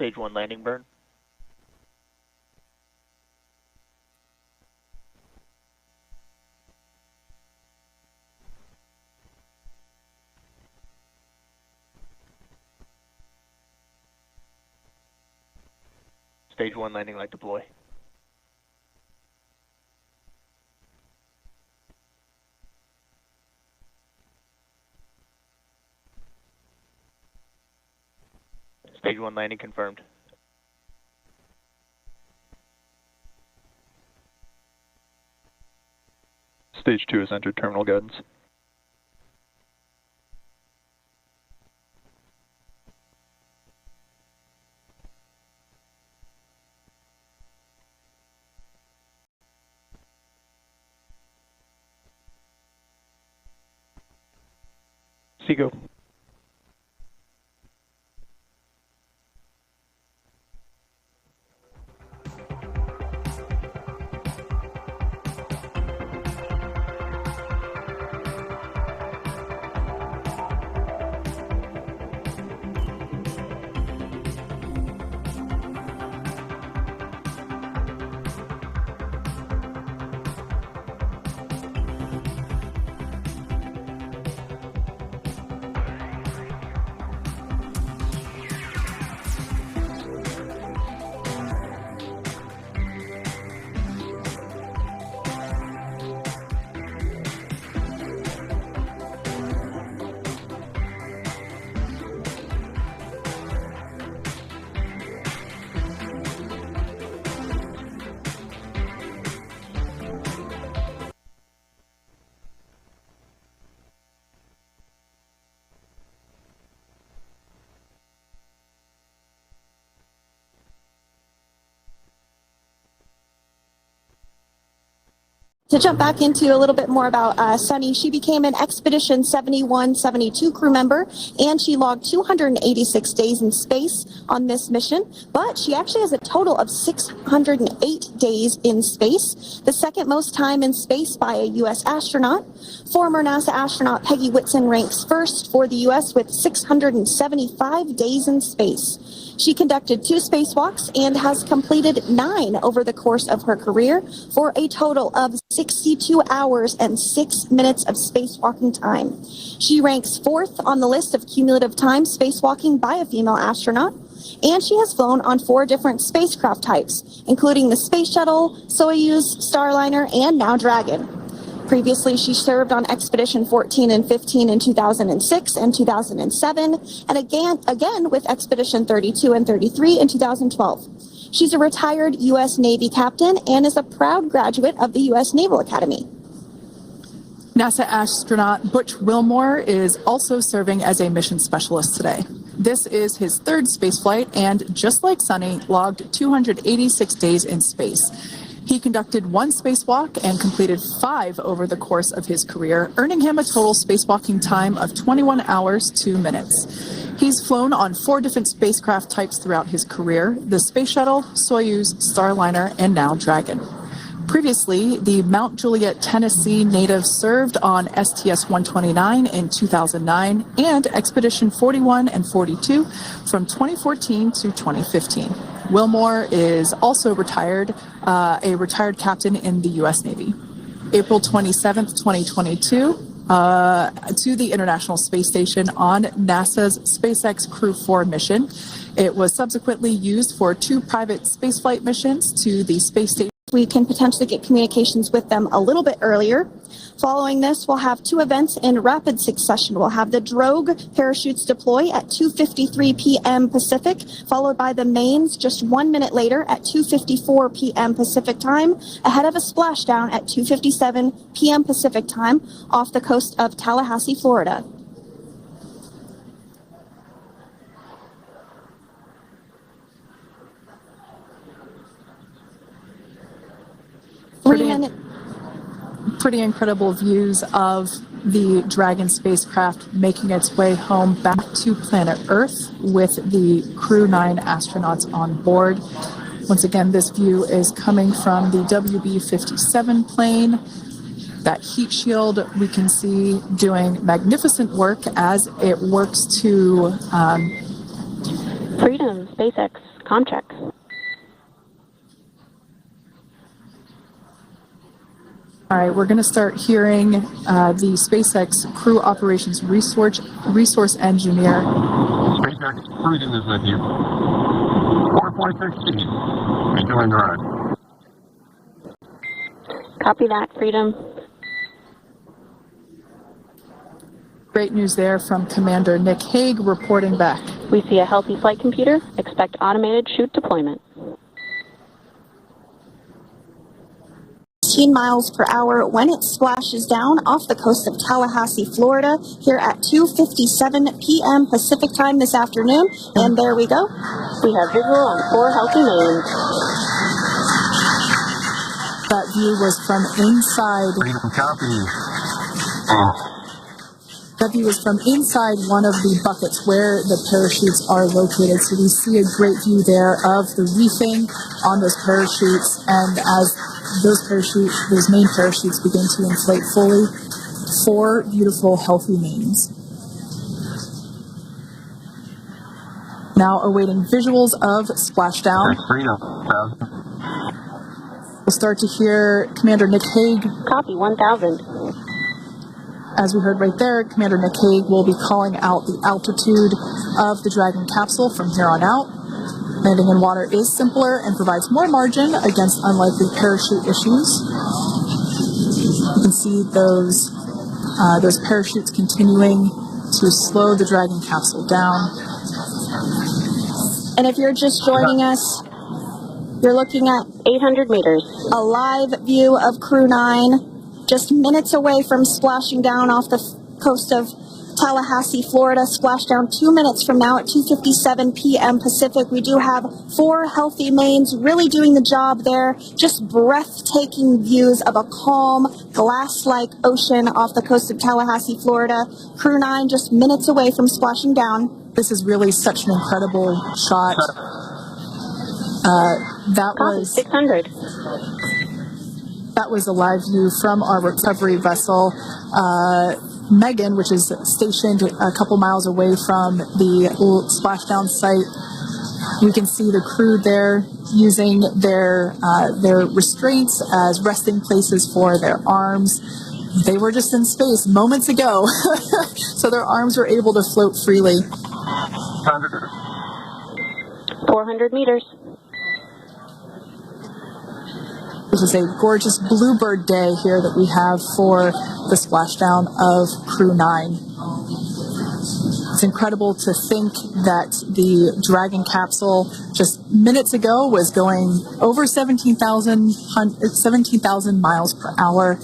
Stage 1 landing burn. Stage 1 landing light deploy. Stage 1 landing confirmed. Stage 2 has entered terminal guidance. Seago. To jump back into a little bit more about Sunny, she became an Expedition 71-72 crew member, and she logged 286 days in space on this mission, but she actually has a total of 608 days in space, the second most time in space by a U.S. astronaut. Former NASA astronaut Peggy Whitson ranks first for the U.S. with 675 days in space. She conducted 2 spacewalks and has completed 9 over the course of her career for a total of 62 hours and 6 minutes of spacewalking time. She ranks 4th on the list of cumulative time spacewalking by a female astronaut, and she has flown on 4 different spacecraft types, including the Space Shuttle, Soyuz, Starliner, and now Dragon. Previously, she served on Expedition 14 and 15 in 2006 and 2007, and again with Expedition 32 and 33 in 2012. She's a retired U.S. Navy captain and is a proud graduate of the U.S. Naval Academy. NASA astronaut Butch Wilmore is also serving as a mission specialist today. This is his 3rd spaceflight, and just like Sunny, logged 286 days in space. He conducted 1 spacewalk and completed 5 over the course of his career, earning him a total spacewalking time of 21 hours, 2 minutes. He's flown on 4 different spacecraft types throughout his career: the Space Shuttle, Soyuz, Starliner, and now Dragon. Previously, the Mount Juliet, Tennessee native served on STS-129 in 2009 and Expedition 41 and 42 from 2014 to 2015. Wilmore is also retired, a retired captain in the U.S. Navy. April 27th, 2022, to the International Space Station on NASA's SpaceX Crew 4 mission. It was subsequently used for 2 private spaceflight missions to the space station. We can potentially get communications with them a little bit earlier. Following this, we'll have 2 events in rapid succession. We'll have the drogue parachutes deploy at 2:53 p.m. Pacific, followed by the mains just 1 minute later at 2:54 p.m. Pacific time, ahead of a splashdown at 2:57 p.m. Pacific time off the coast of Tallahassee, Florida. Pretty incredible views of the Dragon spacecraft making its way home back to planet Earth with the Crew 9 astronauts on board. Once again, this view is coming from the WB-57 plane. That heat shield we can see doing magnificent work as it works to Freedom, SpaceX comm check. All right, we're going to start hearing the SpaceX crew operations resource engineer. SpaceX Freedom is with you. 4.16. Enjoying the ride. Copy that, Freedom. Great news there from Commander Nick Hague reporting back. We see a healthy flight computer. Expect automated chute deployment. 15 miles per hour when it splashes down off the coast of Tallahassee, Florida, here at 2:57 p.m. Pacific time this afternoon. And there we go. We have visual on 4 healthy mains. That view was from inside. Freedom copy. That view is from inside one of the buckets where the parachutes are located. So we see a great view there of the reefing on those parachutes. And as those main parachutes begin to inflate fully, 4 beautiful, healthy mains. Now awaiting visuals of splashdown. Freedom. We'll start to hear Commander Nick Hague. Copy 1000. As we heard right there, Commander Nick Hague will be calling out the altitude of the Dragon capsule from here on out. Landing in water is simpler and provides more margin against unlikely parachute issues. You can see those parachutes continuing to slow the Dragon capsule down. And if you're just joining us, you're looking at 800 meters. a live view of Crew 9, just minutes away from splashing down off the coast of Tallahassee, Florida. Splashdown 2 minutes from now at 2:57 p.m. Pacific. We do have 4 healthy mains really doing the job there. Just breathtaking views of a calm, glass-like ocean off the coast of Tallahassee, Florida. Crew 9 just minutes away from splashing down. This is really such an incredible shot. That Copy was 600. That was a live view from our recovery vessel, Megan, which is stationed a couple miles away from the splashdown site. We can see the crew there using their restraints as resting places for their arms. They were just in space moments ago, so their arms were able to float freely. 400 meters. This is a gorgeous bluebird day here that we have for the splashdown of Crew 9. It's incredible to think that the Dragon capsule just minutes ago was going over 17,000 miles per hour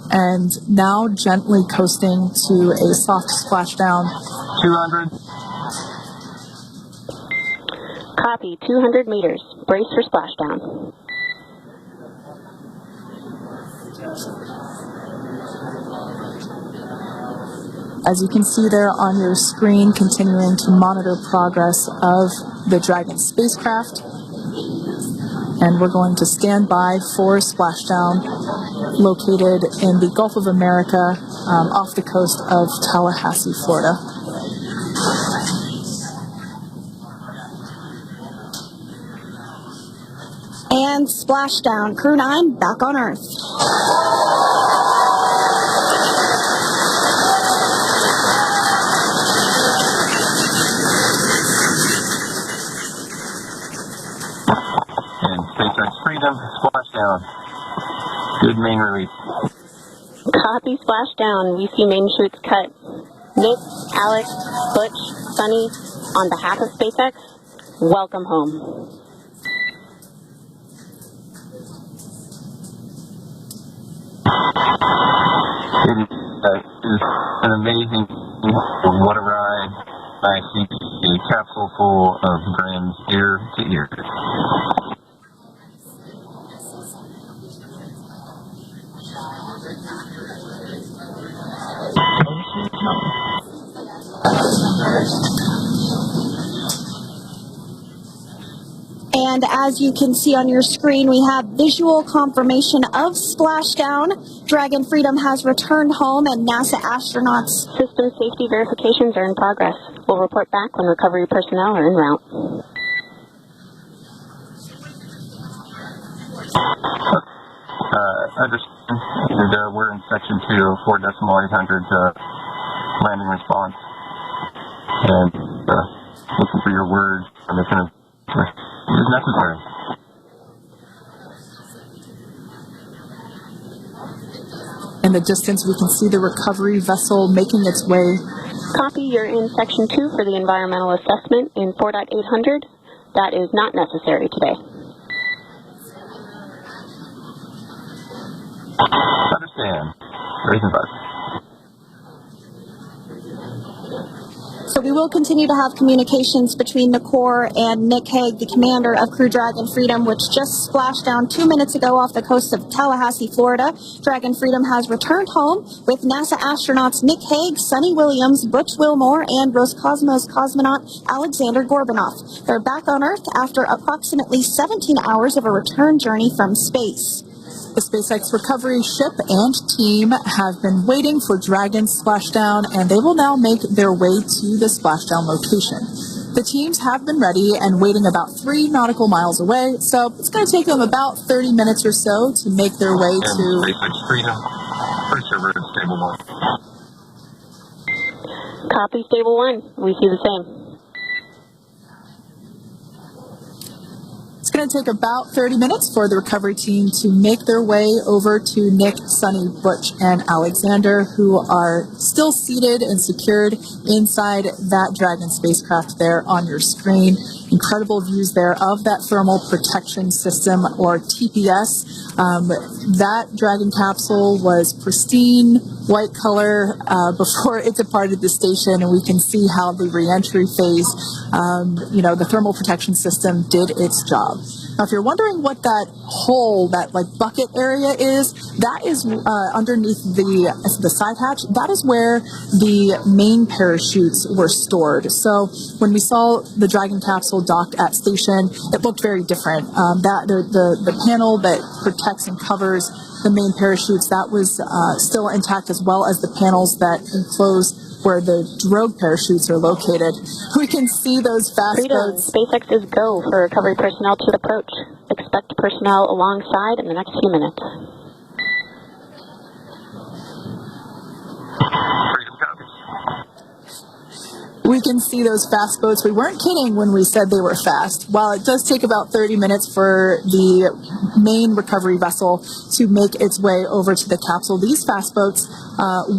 and now gently coasting to a soft splashdown. 200. Copy 200 meters. Brace for splashdown. As you can see there on your screen, continuing to monitor progress of the Dragon spacecraft. And we're going to stand by for splashdown located in the Gulf of America off the coast of Tallahassee, Florida. And splashdown. Crew 9 back on Earth. And SpaceX Freedom, splashdown. Good main release. Copy splashdown. We see main chutes cut. Nick, Alex, Butch, Sunny, on behalf of SpaceX, welcome home. It is an amazing, what a ride. I see a capsule full of grins ear to ear. And as you can see on your screen, we have visual confirmation of splashdown. Dragon Freedom has returned home and NASA astronauts. System safety verifications are in progress. We'll report back when recovery personnel are en route. Understand. And we're in section 2, 4.800 landing response. And looking for your words and if it is necessary. In the distance, we can see the recovery vessel making its way. Copy, you're in section 2 for the environmental assessment in 4.800. That is not necessary today. Understand. Raising bus. So we will continue to have communications between the Corps and Nick Hague, the commander of Crew Dragon Freedom, which just splashed down 2 minutes ago off the coast of Tallahassee, Florida. Dragon Freedom has returned home with NASA astronauts Nick Hague, Sonny Williams, Butch Wilmore, and Roscosmos cosmonaut Alexander Gorbanov. They're back on Earth after approximately 17 hours of a return journey from space. The SpaceX recovery ship and team have been waiting for Dragon's splashdown, and they will now make their way to the splashdown location. The teams have been ready and waiting about 3 nautical miles away, so it's going to take them about 30 minutes or so to make their way to SpaceX Freedom. Pretty sure we're in stable 1. Copy, stable 1. We see the same. It's going to take about 30 minutes for the recovery team to make their way over to Nick, Sonny, Butch, and Alexander, who are still seated and secured inside that Dragon spacecraft there on your screen. Incredible views there of that thermal protection system, or TPS. That Dragon capsule was pristine, white color before it departed the station, and we can see how the reentry phase, the thermal protection system did its job. Now, if you're wondering what that hole, that like bucket area is, that is underneath the side hatch. That is where the main parachutes were stored. So when we saw the Dragon capsule docked at station, it looked very different. The panel that protects and covers the main parachutes, that was still intact, as well as the panels that enclose where the drogue parachutes are located. We can see those fast boats. SpaceX is go for recovery personnel to approach. Expect personnel alongside in the next few minutes. Freedom copies. We can see those fast boats. We weren't kidding when we said they were fast. While it does take about 30 minutes for the main recovery vessel to make its way over to the capsule, these fast boats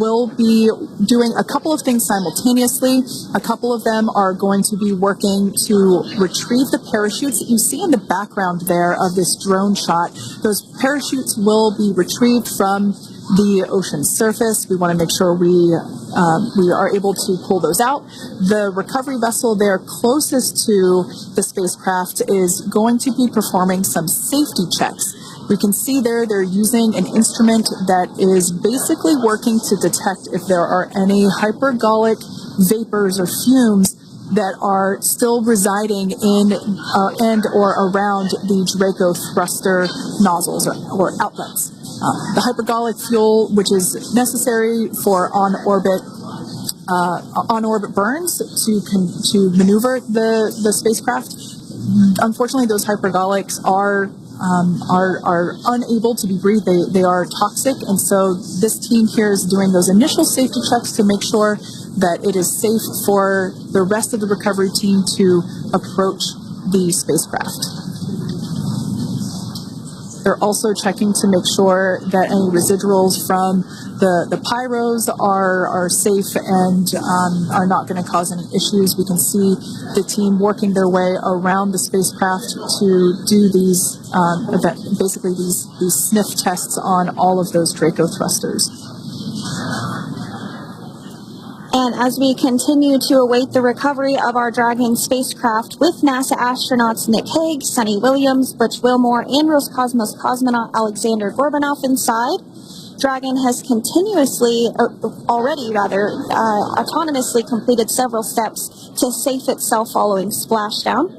will be doing a couple of things simultaneously. A couple of them are going to be working to retrieve the parachutes that you see in the background there of this drone shot. Those parachutes will be retrieved from the ocean surface. We want to make sure we are able to pull those out. The recovery vessel there closest to the spacecraft is going to be performing some safety checks. We can see there they're using an instrument that is basically working to detect if there are any hypergolic vapors or fumes that are still residing in and or around the Draco thruster nozzles or outlets. The hypergolic fuel, which is necessary for on-orbit burns to maneuver the spacecraft. Unfortunately, those hypergolics are unable to be breathed. They are toxic, and so this team here is doing those initial safety checks to make sure that it is safe for the rest of the recovery team to approach the spacecraft. They're also checking to make sure that any residuals from the pyros are safe and are not going to cause any issues. We can see the team working their way around the spacecraft to do these basically these sniff tests on all of those Draco thrusters. And as we continue to await the recovery of our Dragon spacecraft with NASA astronauts Nick Hague, Sonny Williams, Butch Wilmore, and Roscosmos cosmonaut Alexander Gorbanov inside, Dragon has autonomously completed several steps to safe itself following splashdown.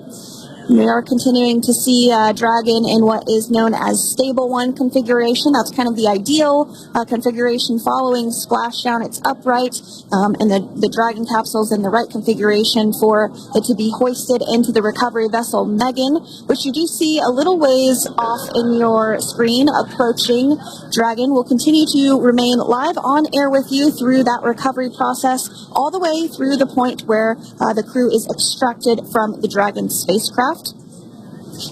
We are continuing to see Dragon in what is known as stable 1 configuration. That's kind of the ideal configuration following splashdown. It's upright, and the Dragon capsule is in the right configuration for it to be hoisted into the recovery vessel Megan, which you do see a little ways off in your screen approaching. Dragon will continue to remain live on air with you through that recovery process, all the way through the point where the crew is extracted from the Dragon spacecraft.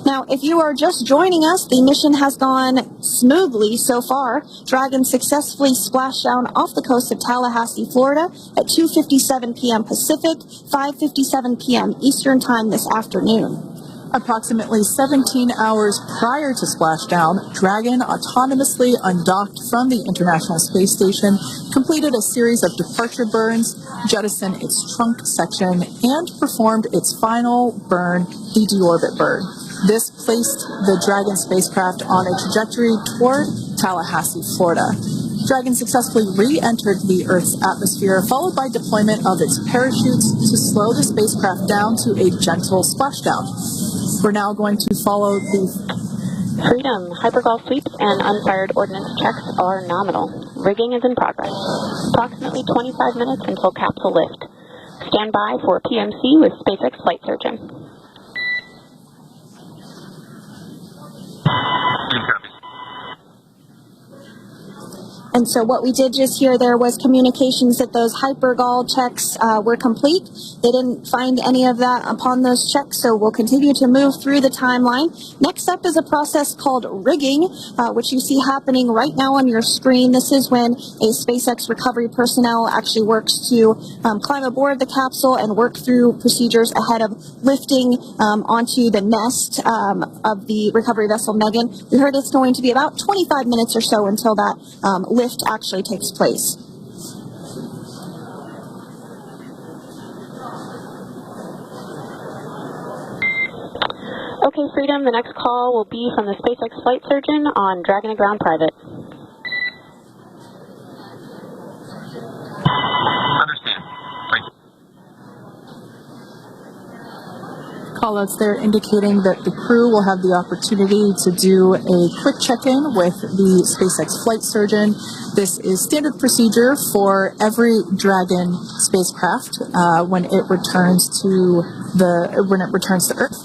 Now, if you are just joining us, the mission has gone smoothly so far. Dragon successfully splashed down off the coast of Tallahassee, Florida at 2:57 p.m. Pacific, 5:57 p.m. Eastern Time this afternoon. Approximately 17 hours prior to splashdown, Dragon autonomously undocked from the International Space Station, completed a series of departure burns, jettisoned its trunk section, and performed its final burn, the deorbit burn. This placed the Dragon spacecraft on a trajectory toward Tallahassee, Florida. Dragon successfully re-entered the Earth's atmosphere, followed by deployment of its parachutes to slow the spacecraft down to a gentle splashdown. We're now going to follow the Freedom. Hypergol sweeps and unfired ordnance checks are nominal. Rigging is in progress. Approximately 25 minutes until capsule lift. Stand by for PMC with SpaceX flight surgeon. And so what we did just hear there was communications that those hypergol checks were complete. They didn't find any of that upon those checks, so we'll continue to move through the timeline. Next up is a process called rigging, which you see happening right now on your screen. This is when a SpaceX recovery personnel actually works to climb aboard the capsule and work through procedures ahead of lifting onto the nest of the recovery vessel Megan. We heard it's going to be about 25 minutes or so until that lift actually takes place. Okay, Freedom, the next call will be from the SpaceX flight surgeon on Dragon and Ground Private. Understand. Thank you. callouts there indicating that the crew will have the opportunity to do a quick check-in with the SpaceX flight surgeon. This is standard procedure for every Dragon spacecraft when it returns to Earth.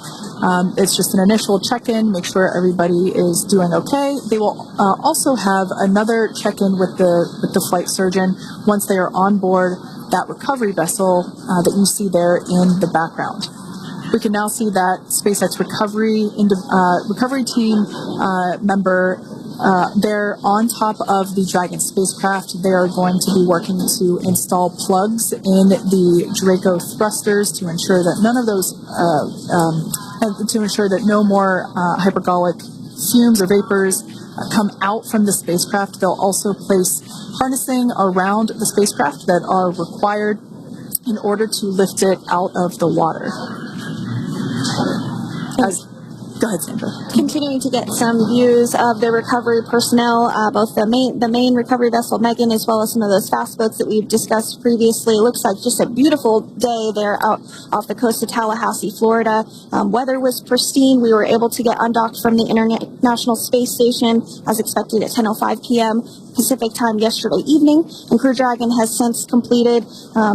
It's just an initial check-in, make sure everybody is doing okay. They will also have another check-in with the flight surgeon once they are on board that recovery vessel that you see there in the background. We can now see that SpaceX recovery team member they're on top of the Dragon spacecraft. They are going to be working to install plugs in the Draco thrusters to ensure that none of those to ensure that no more hypergolic fumes or vapors come out from the spacecraft. They'll also place harnessing around the spacecraft that are required in order to lift it out of the water. Go ahead, Sandra. Continuing to get some views of the recovery personnel, both the main recovery vessel Megan, as well as some of those fast boats that we've discussed previously. It looks like just a beautiful day there out off the coast of Tallahassee, Florida. Weather was pristine. We were able to get undocked from the International Space Station as expected at 10:05 p.m. Pacific time yesterday evening, and Crew Dragon has since completed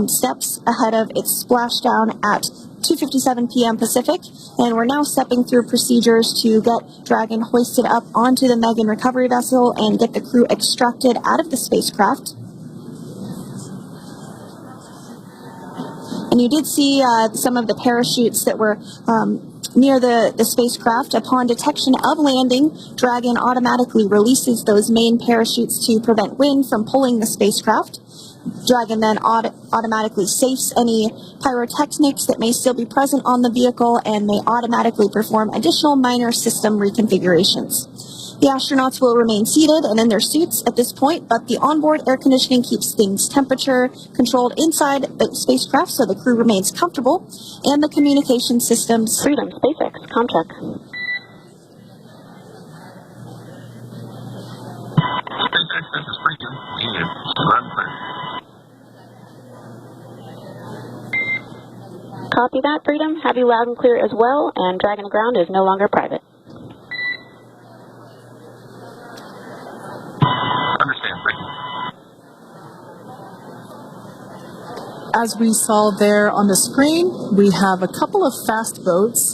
steps ahead of its splashdown at 2:57 p.m. Pacific, and we're now stepping through procedures to get Dragon hoisted up onto the Megan recovery vessel and get the crew extracted out of the spacecraft. And you did see some of the parachutes that were near the spacecraft. Upon detection of landing, Dragon automatically releases those main parachutes to prevent wind from pulling the spacecraft. Dragon then automatically safes any pyrotechnics that may still be present on the vehicle and may automatically perform additional minor system reconfigurations. The astronauts will remain seated and in their suits at this point, but the onboard air conditioning keeps things temperature controlled inside the spacecraft so the crew remains comfortable, and the communication systems. Freedom, SpaceX, Comcheck. SpaceX, this is Freedom. Run clear. Copy that, Freedom. Have you loud and clear as well, and Dragon to ground is no longer private. Understand, Freedom. As we saw there on the screen, we have a couple of fast boats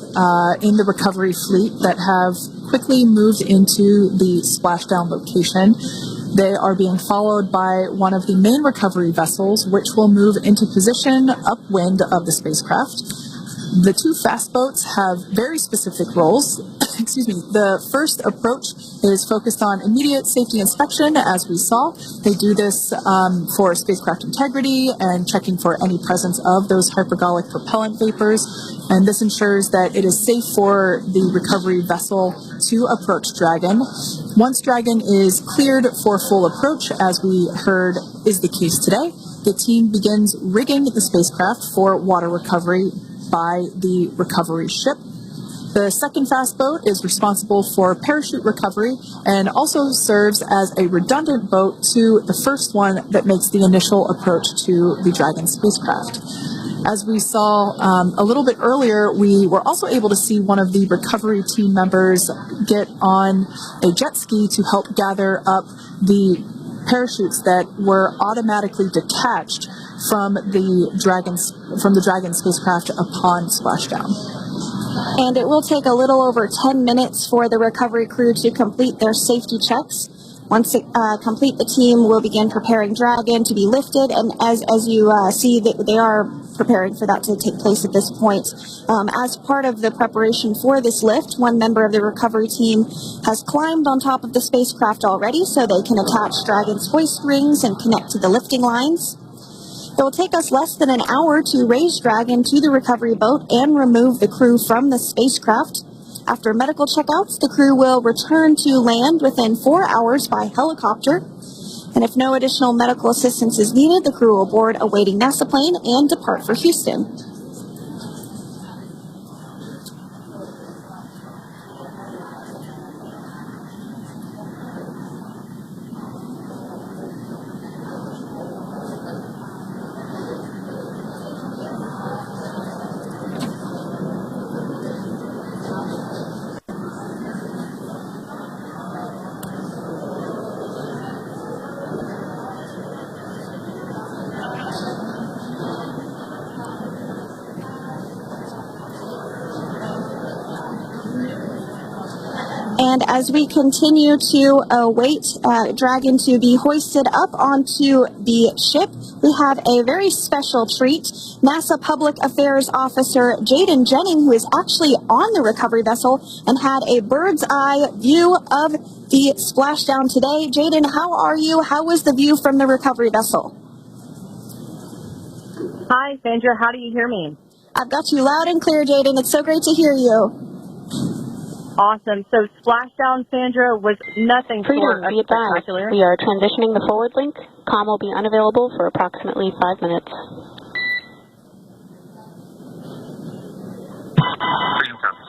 in the recovery fleet that have quickly moved into the splashdown location. They are being followed by one of the main recovery vessels, which will move into position upwind of the spacecraft. The two fast boats have very specific roles. Excuse me. The first approach is focused on immediate safety inspection, as we saw. They do this for spacecraft integrity and checking for any presence of those hypergolic propellant vapors. And this ensures that it is safe for the recovery vessel to approach Dragon. Once Dragon is cleared for full approach, as we heard is the case today, the team begins rigging the spacecraft for water recovery by the recovery ship. The second fast boat is responsible for parachute recovery and also serves as a redundant boat to the first one that makes the initial approach to the Dragon spacecraft. As we saw a little bit earlier, we were also able to see one of the recovery team members get on a jet ski to help gather up the parachutes that were automatically detached from the Dragon spacecraft upon splashdown. And it will take a little over 10 minutes for the recovery crew to complete their safety checks. Once it complete, the team will begin preparing Dragon to be lifted, and as you see, they are preparing for that to take place at this point. As part of the preparation for this lift, one member of the recovery team has climbed on top of the spacecraft already, so they can attach Dragon's hoist rings and connect to the lifting lines. It will take us less than an hour to raise Dragon to the recovery boat and remove the crew from the spacecraft. After medical checkouts, the crew will return to land within 4 hours by helicopter. And if no additional medical assistance is needed, the crew will board a waiting NASA plane and depart for Houston. And as we continue to await Dragon to be hoisted up onto the ship, we have a very special treat. NASA Public Affairs Officer Jaden Jennings, who is actually on the recovery vessel and had a bird's eye view of the splashdown today. Jaden, how are you? How was the view from the recovery vessel? Hi, Sandra. How do you hear me? I've got you loud and clear, Jaden. It's so great to hear you. Awesome. So splashdown, Sandra, was nothing short of spectacular. We are transitioning the forward link. Comm will be unavailable for approximately 5 minutes. Freedom comes.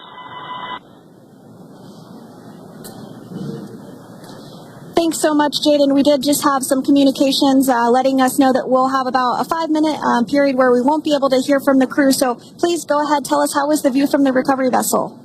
Thanks so much, Jaden. We did just have some communications letting us know that we'll have about a 5-minute period where we won't be able to hear from the crew. So please go ahead, tell us, how was the view from the recovery vessel?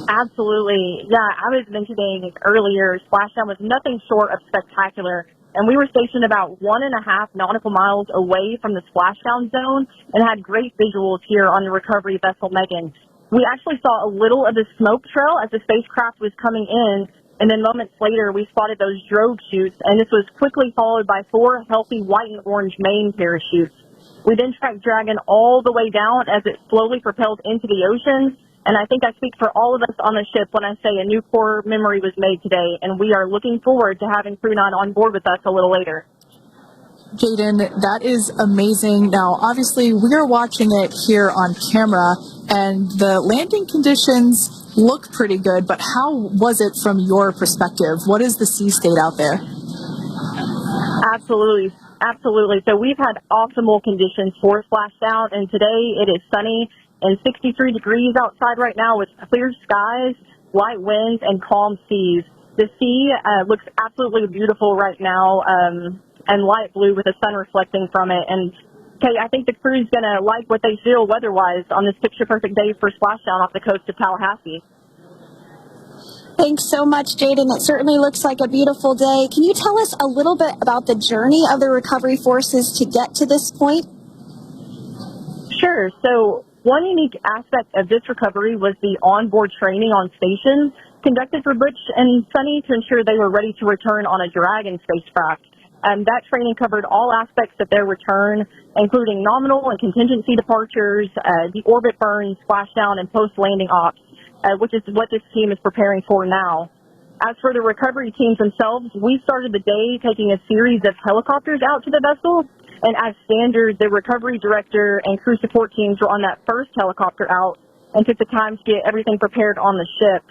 Absolutely. Yeah, I was mentioning earlier, splashdown was nothing short of spectacular. And we were stationed about 1.5 nautical miles away from the splashdown zone and had great visuals here on the recovery vessel Megan. We actually saw a little of the smoke trail as the spacecraft was coming in, and then moments later we spotted those drogue chutes, and this was quickly followed by 4 healthy white and orange main parachutes. We then tracked Dragon all the way down as it slowly propelled into the ocean. And I think I speak for all of us on the ship when I say a new core memory was made today, and we are looking forward to having Crew 9 on board with us a little later. Jaden, that is amazing. Now, obviously, we are watching it here on camera, and the landing conditions look pretty good, but how was it from your perspective? What is the sea state out there? Absolutely. Absolutely. So we've had optimal conditions for splashdown, and today it is sunny and 63 degrees outside right now with clear skies, light winds, and calm seas. The sea looks absolutely beautiful right now, and light blue with the sun reflecting from it. And Kate, I think the crew's going to like what they feel weather-wise on this picture-perfect day for splashdown off the coast of Tallahassee. Thanks so much, Jaden. It certainly looks like a beautiful day. Can you tell us a little bit about the journey of the recovery forces to get to this point? Sure. So one unique aspect of this recovery was the onboard training on station conducted for Butch and Sunny to ensure they were ready to return on a Dragon spacecraft. That training covered all aspects of their return, including nominal and contingency departures, the orbit burn, splashdown, and post-landing ops, which is what this team is preparing for now. As for the recovery teams themselves, we started the day taking a series of helicopters out to the vessel, and as standard, the recovery director and crew support teams were on that first helicopter out and took the time to get everything prepared on the ship.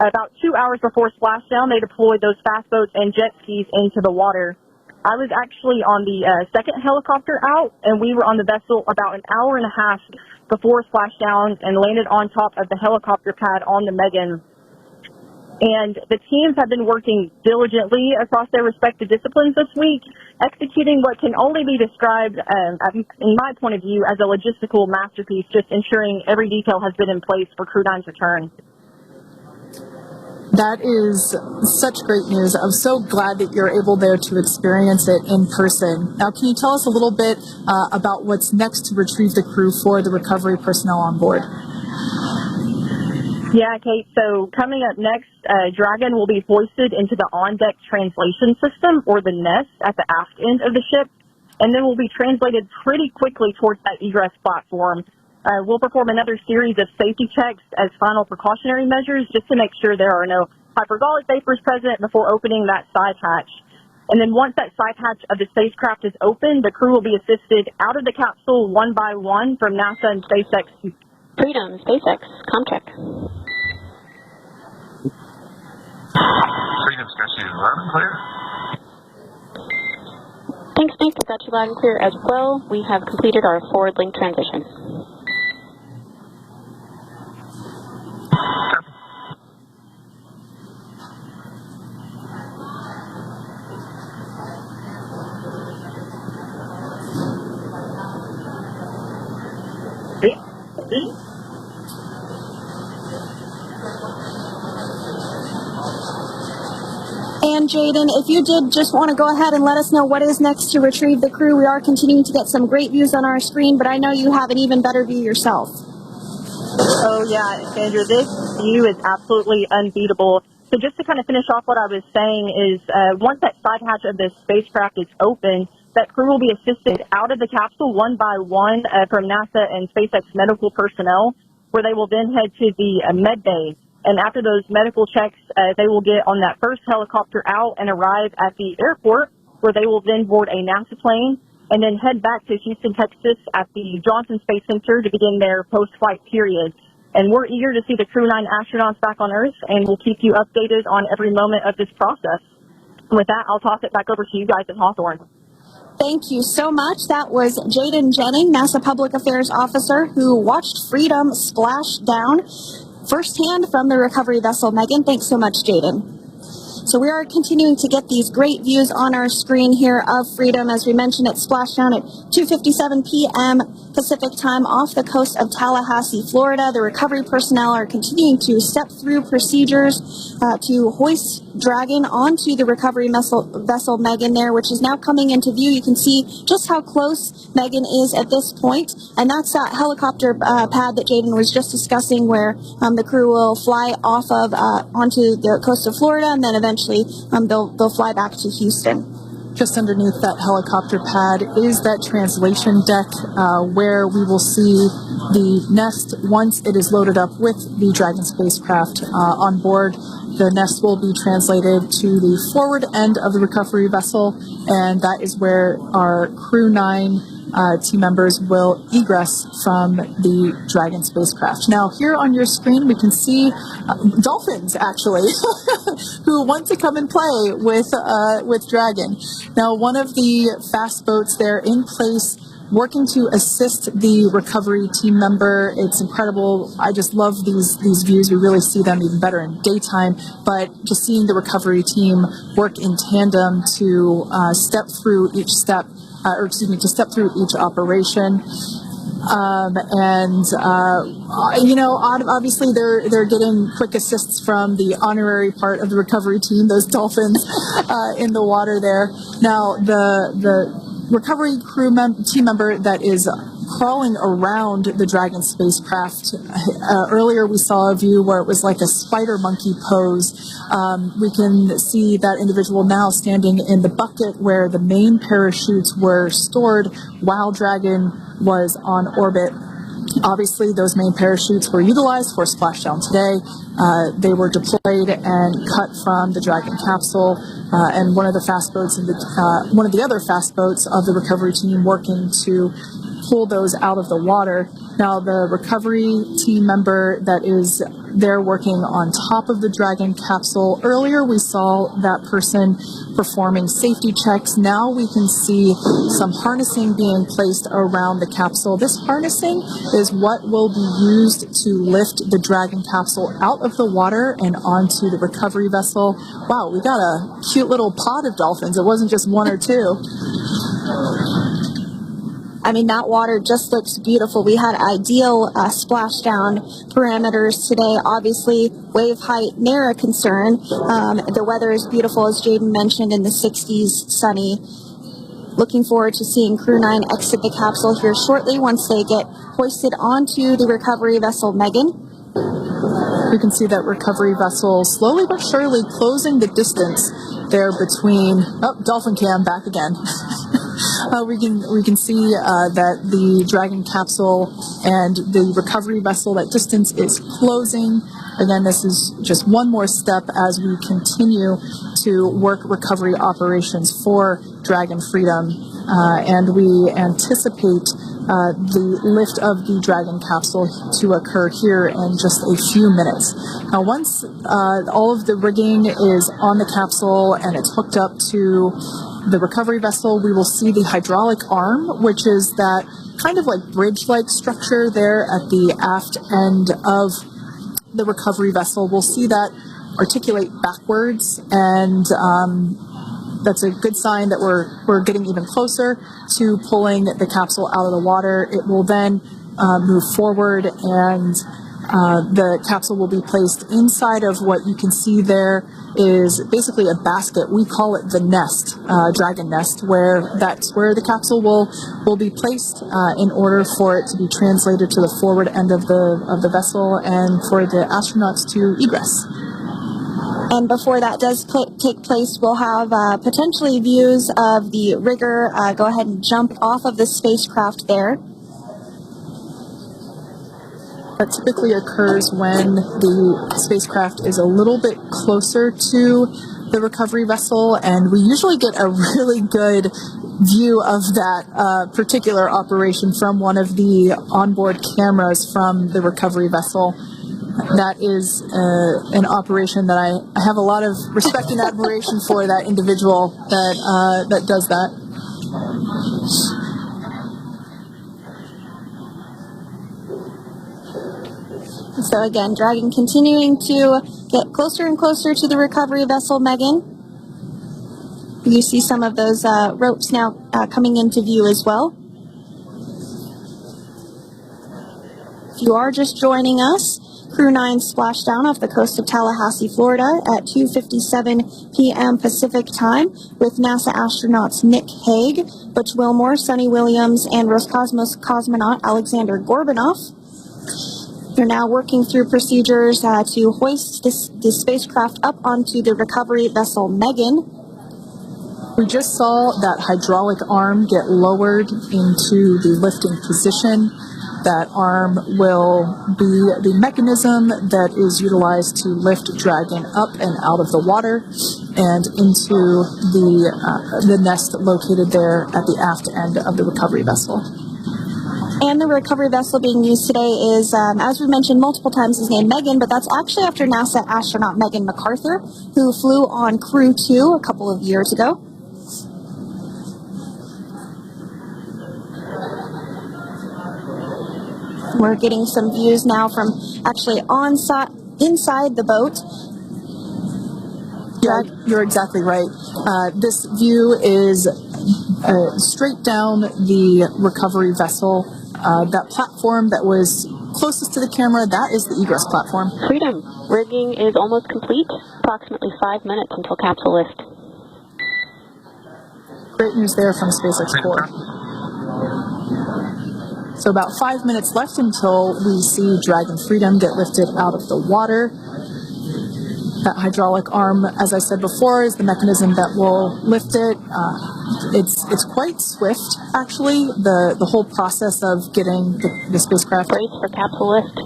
About 2 hours before splashdown, they deployed those fast boats and jet skis into the water. I was actually on the second helicopter out, and we were on the vessel about an hour and a half before splashdown and landed on top of the helicopter pad on the Megan. And the teams have been working diligently across their respective disciplines this week, executing what can only be described, in my point of view, as a logistical masterpiece, just ensuring every detail has been in place for Crew 9's return. That is such great news. I'm so glad that you're able there to experience it in person. Now, can you tell us a little bit about what's next to retrieve the crew for the recovery personnel on board? Yeah, Kate, so coming up next, Dragon will be hoisted into the on-deck translation system, or the nest, at the aft end of the ship, and then will be translated pretty quickly towards that egress platform. We'll perform another series of safety checks as final precautionary measures just to make sure there are no hypergolic vapors present before opening that side hatch. And then once that side hatch of the spacecraft is open, the crew will be assisted out of the capsule one by one from NASA and SpaceX. Freedom, SpaceX, ComCheck. Freedom Station, loud and clear. Thanks, Nick. We got you loud and clear as well. We have completed our forward link transition. And Jaden, if you did just want to go ahead and let us know what is next to retrieve the crew, we are continuing to get some great views on our screen, but I know you have an even better view yourself. Oh yeah, Sandra, this view is absolutely unbeatable. So just to kind of finish off what I was saying is once that side hatch of the spacecraft is open, that crew will be assisted out of the capsule one by one from NASA and SpaceX medical personnel, where they will then head to the med bay. And after those medical checks, they will get on that first helicopter out and arrive at the airport, where they will then board a NASA plane and then head back to Houston, Texas at the Johnson Space Center to begin their post-flight period. And we're eager to see the Crew 9 astronauts back on Earth, and we'll keep you updated on every moment of this process. And with that, I'll toss it back over to you guys at Hawthorne. Thank you so much. That was Jaden Jennings, NASA Public Affairs Officer, who watched Freedom splash down firsthand from the recovery vessel Megan. Thanks so much, Jaden. So we are continuing to get these great views on our screen here of Freedom. As we mentioned, it splashed down at 2:57 p.m. Pacific time off the coast of Tallahassee, Florida. The recovery personnel are continuing to step through procedures to hoist Dragon onto the recovery vessel Megan there, which is now coming into view. You can see just how close Megan is at this point, and that's that helicopter pad that Jaden was just discussing, where the crew will fly off of onto the coast of Florida, and then eventually they'll fly back to Houston. Just underneath that helicopter pad is that translation deck where we will see the nest once it is loaded up with the Dragon spacecraft on board. The nest will be translated to the forward end of the recovery vessel, and that is where our Crew 9 team members will egress from the Dragon spacecraft. Now, here on your screen, we can see dolphins, actually, who want to come and play with Dragon. Now, one of the fast boats there in place, working to assist the recovery team member. It's incredible. I just love these views. We really see them even better in daytime, but just seeing the recovery team work in tandem to step through each step to step through each operation. Obviously they're getting quick assists from the honorary part of the recovery team, those dolphins in the water there. Now the recovery team member that is crawling around the Dragon spacecraft. Earlier we saw a view where it was like a spider monkey pose. We can see that individual now standing in the bucket where the main parachutes were stored while Dragon was on orbit. Obviously, those main parachutes were utilized for splashdown today. They were deployed and cut from the Dragon capsule, and one of the other fast boats of the recovery team working to pull those out of the water. Now, the recovery team member that is there working on top of the Dragon capsule, earlier we saw that person performing safety checks. Now we can see some harnessing being placed around the capsule. This harnessing is what will be used to lift the Dragon capsule out of the water and onto the recovery vessel. Wow, we got a cute little pod of dolphins. It wasn't just one or two. I mean, that water just looks beautiful. We had ideal splashdown parameters today. Obviously, wave height, ne'er a concern. The weather is beautiful, as Jaden mentioned, in the 60s, sunny. Looking forward to seeing Crew 9 exit the capsule here shortly once they get hoisted onto the recovery vessel Megan. We can see that recovery vessel slowly but surely closing the distance there between... Oh, Dolphin Cam back again. We can see that the Dragon capsule and the recovery vessel, that distance is closing. Again, this is just one more step as we continue to work recovery operations for Dragon Freedom, and we anticipate the lift of the Dragon capsule to occur here in just a few minutes. Now, once all of the rigging is on the capsule and it's hooked up to the recovery vessel, we will see the hydraulic arm, which is that kind of like bridge-like structure there at the aft end of the recovery vessel. We'll see that articulate backwards, and that's a good sign that we're getting even closer to pulling the capsule out of the water. It will then move forward, and the capsule will be placed inside of what you can see there is basically a basket. We call it the nest, Dragon nest, that's where the capsule will be placed in order for it to be translated to the forward end of the vessel and for the astronauts to egress. And before that does take place, we'll have potentially views of the rigger go ahead and jump off of the spacecraft there. That typically occurs when the spacecraft is a little bit closer to the recovery vessel, and we usually get a really good view of that particular operation from one of the onboard cameras from the recovery vessel. That is an operation that I have a lot of respect and admiration for, that individual that does that. So again, Dragon continuing to get closer and closer to the recovery vessel Megan. You see some of those ropes now coming into view as well. If you are just joining us, Crew 9 splashdown off the coast of Tallahassee, Florida at 2:57 p.m. Pacific time with NASA astronauts Nick Hague, Butch Wilmore, Sonny Williams, and Roscosmos cosmonaut Alexander Gorbunov. They're now working through procedures to hoist the spacecraft up onto the recovery vessel Megan. We just saw that hydraulic arm get lowered into the lifting position. That arm will be the mechanism that is utilized to lift Dragon up and out of the water and into the nest located there at the aft end of the recovery vessel. And the recovery vessel being used today is, as we mentioned multiple times, is named Megan, but that's actually after NASA astronaut Megan MacArthur, who flew on Crew 2 a couple of years ago. We're getting some views now from actually inside the boat. Yeah, you're exactly right. This view is straight down the recovery vessel. That platform that was closest to the camera, that is the egress platform. Freedom. Rigging is almost complete. Approximately 5 minutes until capsule lift. Great news there from SpaceX Core. So about 5 minutes left until we see Dragon Freedom get lifted out of the water. That hydraulic arm, as I said before, is the mechanism that will lift it. It's quite swift, actually, the whole process of getting the spacecraft. Brace for capsule lift.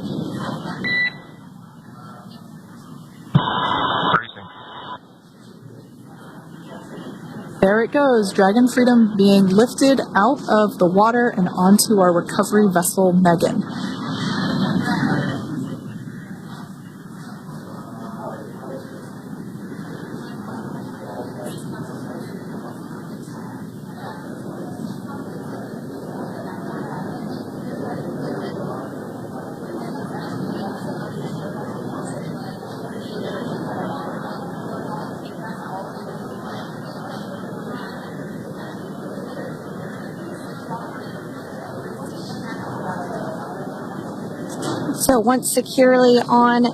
Bracing. There it goes, Dragon Freedom being lifted out of the water and onto our recovery vessel, Megan. So once securely on,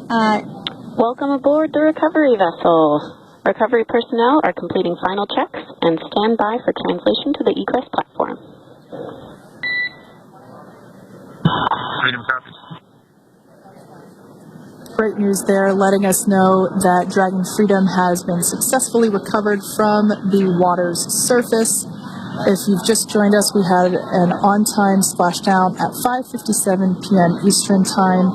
Welcome aboard the recovery vessel. Recovery personnel are completing final checks and stand by for translation to the egress platform. Freedom copies. Great news there, letting us know that Dragon Freedom has been successfully recovered from the water's surface. If you've just joined us, we had an on-time splashdown at 5:57 p.m. Eastern Time,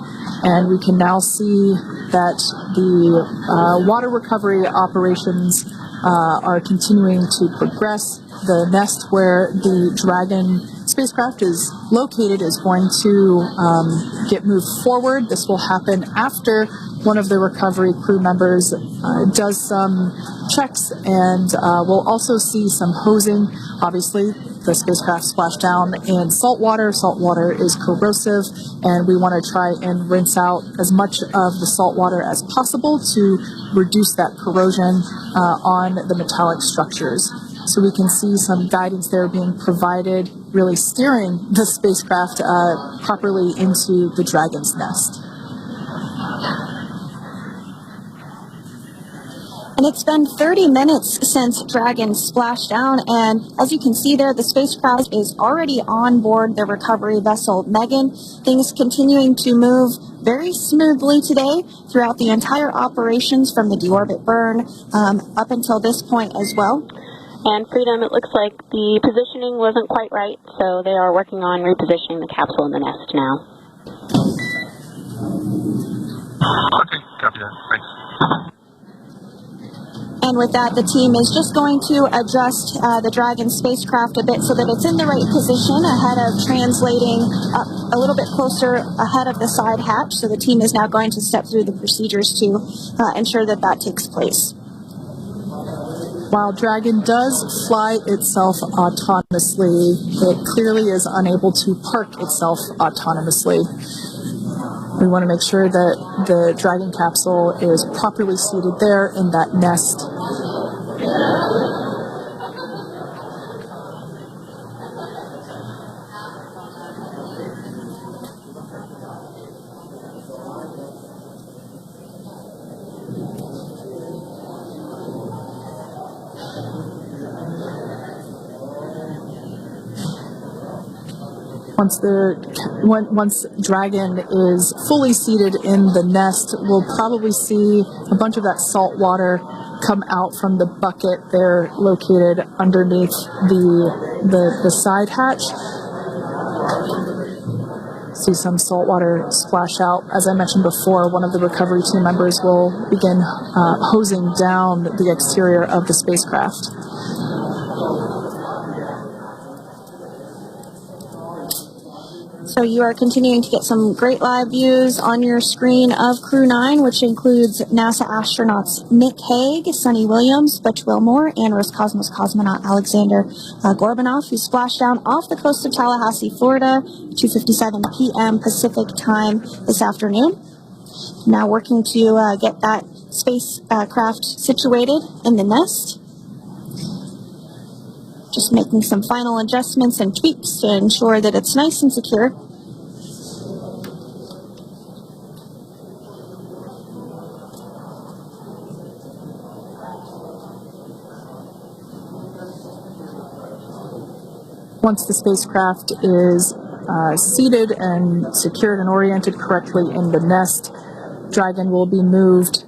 and we can now see that the water recovery operations are continuing to progress. The nest where the Dragon spacecraft is located is going to get moved forward. This will happen after one of the recovery crew members does some checks, and we'll also see some hosing. Obviously, the spacecraft splashed down in salt water. Salt water is corrosive, and we want to try and rinse out as much of the salt water as possible to reduce that corrosion on the metallic structures. So we can see some guidance there being provided, really steering the spacecraft properly into the Dragon's nest. and it's been 30 minutes since Dragon splashed down, and as you can see there, the spacecraft is already on board the recovery vessel Megan. Things continuing to move very smoothly today throughout the entire operations from the deorbit burn up until this point as well. And Freedom, it looks like the positioning wasn't quite right, so they are working on repositioning the capsule in the nest now. Okay, copy that. Thanks. And with that, the team is just going to adjust the Dragon spacecraft a bit so that it's in the right position ahead of translating up a little bit closer ahead of the side hatch. So the team is now going to step through the procedures to ensure that that takes place. While Dragon does fly itself autonomously, it clearly is unable to park itself autonomously. We want to make sure that the Dragon capsule is properly seated there in that nest. Once Dragon is fully seated in the nest, we'll probably see a bunch of that salt water come out from the bucket there located underneath the side hatch. See some salt water splash out. As I mentioned before, one of the recovery team members will begin hosing down the exterior of the spacecraft. So you are continuing to get some great live views on your screen of Crew 9, which includes NASA astronauts Nick Hague, Sunny Williams, Butch Wilmore, and Roscosmos cosmonaut Alexander Gorbanov, who splashed down off the coast of Tallahassee, Florida, 2:57 p.m. Pacific time this afternoon. Now working to get that spacecraft situated in the nest. Just just making some final adjustments and tweaks to ensure that it's nice and secure. Once the spacecraft is seated and secured and oriented correctly in the nest, Dragon will be moved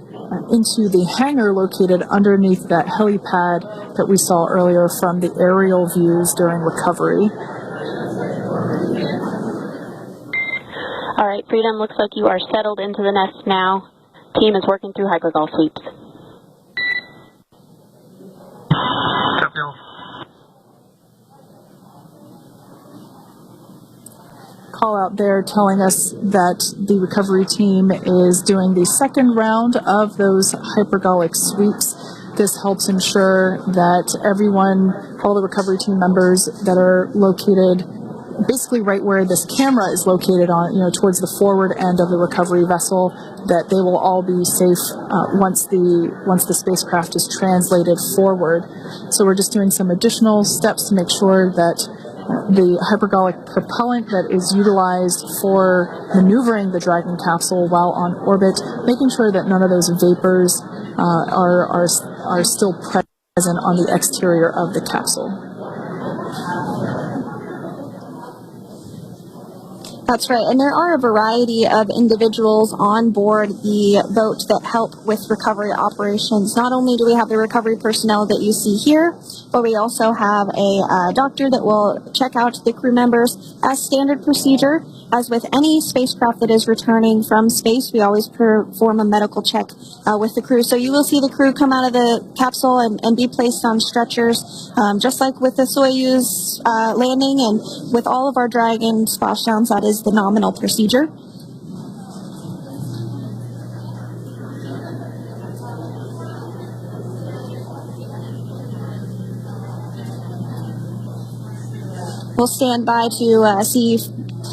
into the hangar located underneath that helipad that we saw earlier from the aerial views during recovery. All right, Freedom, looks like you are settled into the nest now. Team is working through hypergol sweeps. Call out there telling us that the recovery team is doing the second round of those hypergolic sweeps. This helps ensure that everyone, all the recovery team members that are located basically right where this camera is located on, towards the forward end of the recovery vessel, that they will all be safe once the spacecraft is translated forward. So we're just doing some additional steps to make sure that the hypergolic propellant that is utilized for maneuvering the Dragon capsule while on orbit, making sure that none of those vapors are still present on the exterior of the capsule. That's right, and there are a variety of individuals on board the boat that help with recovery operations. Not only do we have the recovery personnel that you see here, but we also have a doctor that will check out the crew members as standard procedure. As with any spacecraft that is returning from space, we always perform a medical check with the crew. So you will see the crew come out of the capsule and be placed on stretchers, just like with the Soyuz landing and with all of our Dragon splashdowns. That is the nominal procedure. We'll stand by to see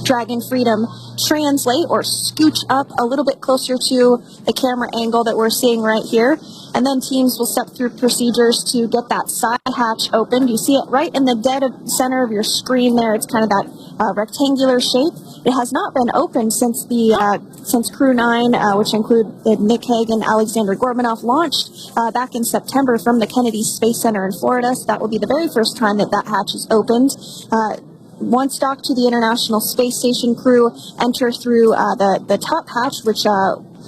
Dragon Freedom translate or scooch up a little bit closer to the camera angle that we're seeing right here. And then teams will step through procedures to get that side hatch opened. You see it right in the dead center of your screen there. It's kind of that rectangular shape. It has not been opened since Crew 9, which included Nick Hagen, Alexander Gorbanov, launched back in September from the Kennedy Space Center in Florida. So that will be the very first time that hatch is opened. Once docked to the International Space Station, crew enter through the top hatch, which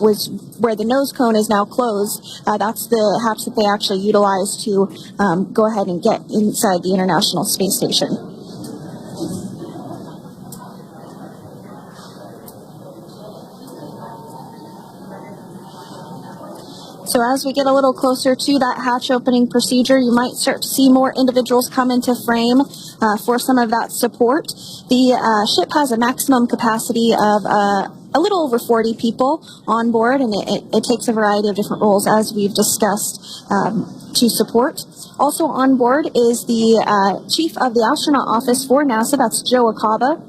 was where the nose cone is now closed. That's the hatch that they actually utilize to go ahead and get inside the International Space Station. So as we get a little closer to that hatch opening procedure, you might start to see more individuals come into frame for some of that support. The ship has a maximum capacity of a little over 40 people on board, and it takes a variety of different roles, as we've discussed, to support. Also on board is the chief of the astronaut office for NASA, that's Joe Acaba.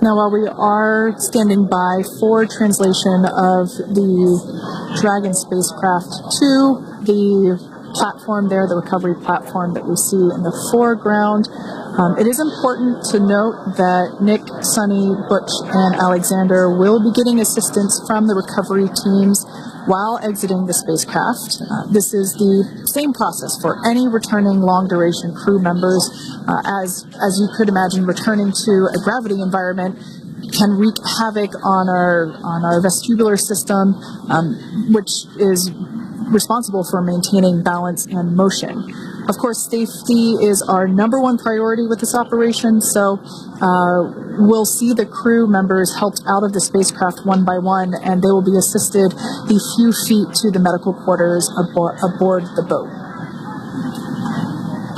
Now, while we are standing by for translation of the Dragon spacecraft to the platform there, the recovery platform that we see in the foreground, it is important to note that Nick, Sunny, Butch, and Alexander will be getting assistance from the recovery teams while exiting the spacecraft. This is the same process for any returning long-duration crew members. As you could imagine, returning to a gravity environment can wreak havoc on our vestibular system, which is responsible for maintaining balance and motion. Of course, safety is our #1 priority with this operation, so we'll see the crew members helped out of the spacecraft one by one, and they will be assisted the few feet to the medical quarters aboard the boat.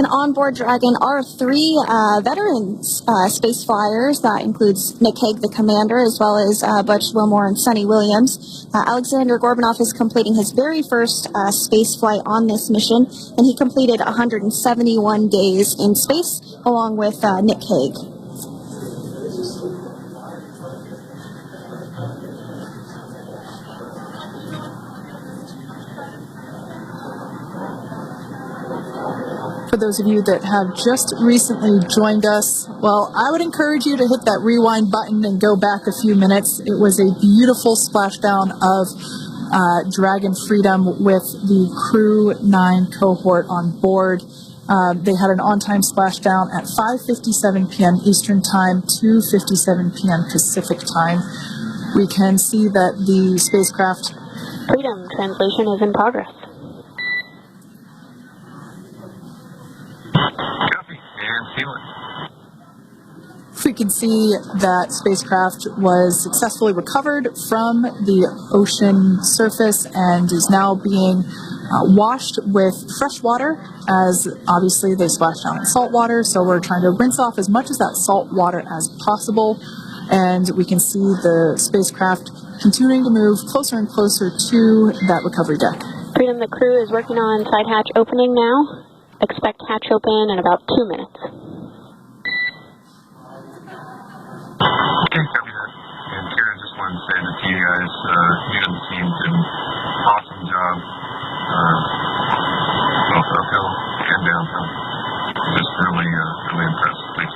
And on board Dragon are three veteran space flyers. That includes Nick Hague, the commander, as well as Butch Wilmore and Sonny Williams. Alexander Gorbanoff is completing his very first space flight on this mission, and he completed 171 days in space along with Nick Hague. For those of you that have just recently joined us, well, I would encourage you to hit that rewind button and go back a few minutes. It was a beautiful splashdown of Dragon Freedom with the Crew 9 cohort on board. They had an on-time splashdown at 5:57 p.m. Eastern Time, 2:57 p.m. Pacific Time. We can see that the spacecraft... Freedom translation is in progress. Copy. And sealant. We can see that spacecraft was successfully recovered from the ocean surface and is now being washed with fresh water, as obviously they splashed down in salt water, so we're trying to rinse off as much of that salt water as possible. And we can see the spacecraft continuing to move closer and closer to that recovery deck. Freedom, the crew is working on side hatch opening now. Expect hatch open in about 2 minutes. Okay, copy that. And Kira, just wanted to say that you guys, you and the team did an awesome job, both uphill and downhill. Just really, really impressed. Thanks.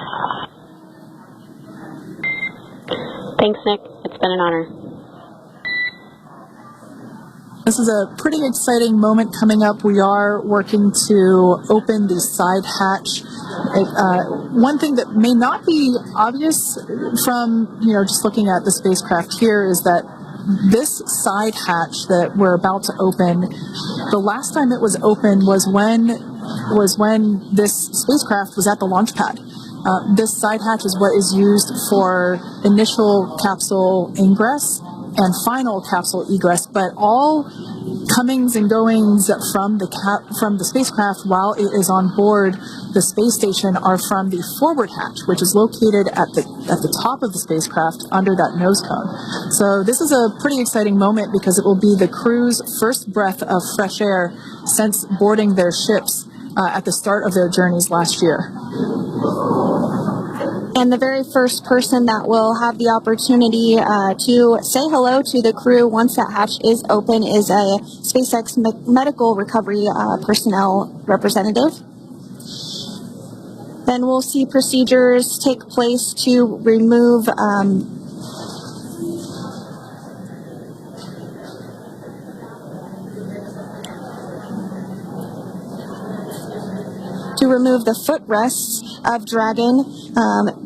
Thanks, Nick. It's been an honor. This is a pretty exciting moment coming up. We are working to open the side hatch. One thing that may not be obvious from, just looking at the spacecraft here is that this side hatch that we're about to open, the last time it was open was when this spacecraft was at the launch pad. This side hatch is what is used for initial capsule ingress and final capsule egress, but all comings and goings from the spacecraft while it is on board the space station are from the forward hatch, which is located at the top of the spacecraft under that nose cone. So this is a pretty exciting moment because it will be the crew's first breath of fresh air since boarding their ships at the start of their journeys last year. And the very first person that will have the opportunity to say hello to the crew once that hatch is open is a SpaceX medical recovery personnel representative. Then we'll see procedures take place to remove the footrests of Dragon.